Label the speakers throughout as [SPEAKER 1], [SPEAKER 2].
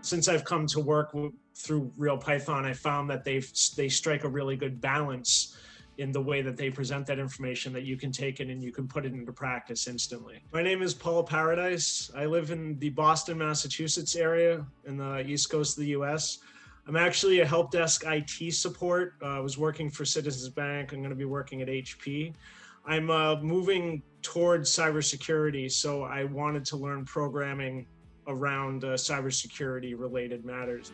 [SPEAKER 1] Since I've come to work through Real Python, I found that they strike a really good balance in the way that they present that information, that you can take it and you can put it into practice instantly. My name is Paradis. I live in the Boston, Massachusetts area in the East Coast of the US. I'm actually a help desk IT support. I was working for Citizens Bank. I'm going to be working at HP. I'm moving towards cybersecurity, so I wanted to learn programming around cybersecurity related matters.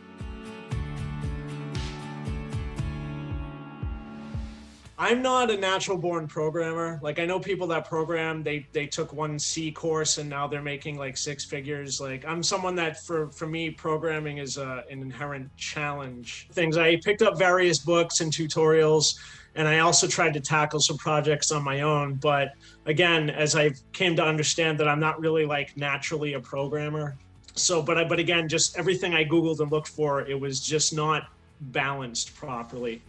[SPEAKER 1] I'm not a natural born programmer. Like, I know people that program, they took one C course and now they're making like 6 figures. Like, I'm someone that for me, programming is an inherent challenge. I picked up various books and tutorials, and I also tried to tackle some projects on my own. But again, as I came to understand that I'm not really like naturally a programmer. So, but again, just everything I Googled and looked for, it was just not balanced properly.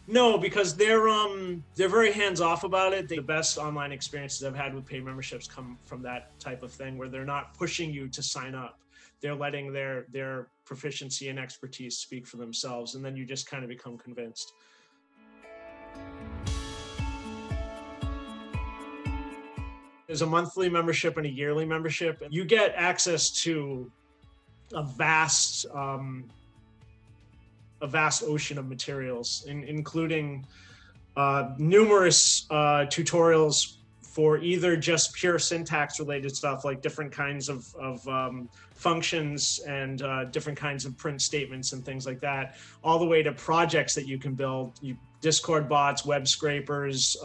[SPEAKER 1] No, because they're very hands-off about it. The best online experiences I've had with paid memberships come from that type of thing, where they're not pushing you to sign up. They're letting their proficiency and expertise speak for themselves, and then you just kind of become convinced. There's a monthly membership and a yearly membership. You get access to a vast ocean of materials, including numerous tutorials for either just pure syntax related stuff, like different kinds of functions and different kinds of print statements and things like that, all the way to projects that you can build, Discord bots, web scrapers,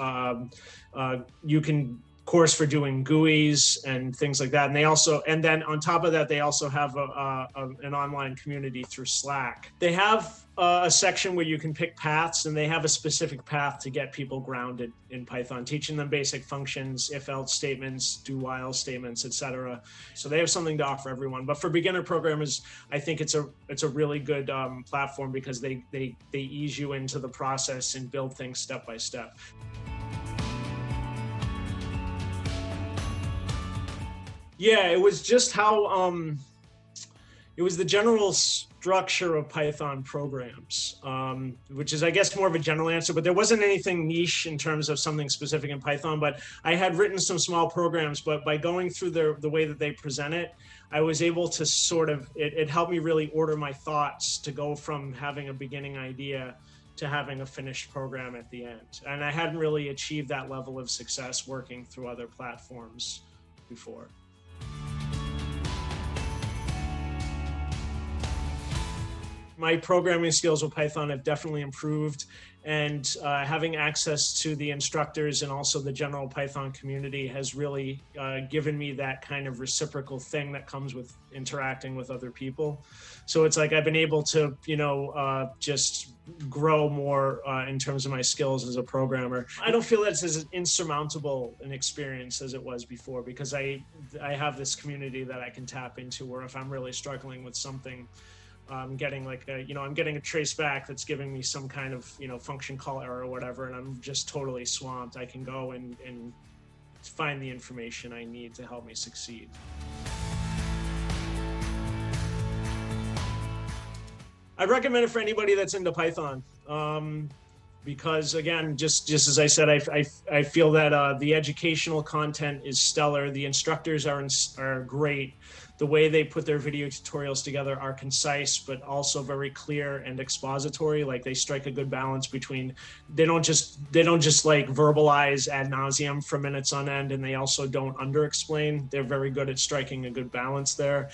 [SPEAKER 1] you can course for doing GUIs and things like that. And then on top of that, they also have an online community through Slack. They have a section where you can pick paths, and they have a specific path to get people grounded in Python, teaching them basic functions, if-else statements, do-while statements, etc. So they have something to offer everyone. But for beginner programmers, I think it's a really good platform, because they ease you into the process and build things step by step. Yeah, it was just how, it was the general structure of Python programs, which is, I guess, more of a general answer, but there wasn't anything niche in terms of something specific in Python. But I had written some small programs, but by going through the way that they present it, I was able to it helped me really order my thoughts to go from having a beginning idea to having a finished program at the end. And I hadn't really achieved that level of success working through other platforms before. My programming skills with Python have definitely improved, and having access to the instructors and also the general Python community has really given me that kind of reciprocal thing that comes with interacting with other people. So it's like I've been able to, just grow more in terms of my skills as a programmer. I don't feel that's as insurmountable an experience as it was before, because I have this community that I can tap into, where if I'm really struggling with something, I'm getting like I'm getting a trace back that's giving me some kind of, function call error or whatever, and I'm just totally swamped. I can go and find the information I need to help me succeed. I recommend it for anybody that's into Python, because again, just as I said, I feel that the educational content is stellar. The instructors are great. The way they put their video tutorials together are concise, but also very clear and expository. Like, they strike a good balance between, they don't just like verbalize ad nauseum for minutes on end, and they also don't under explain. They're very good at striking a good balance there.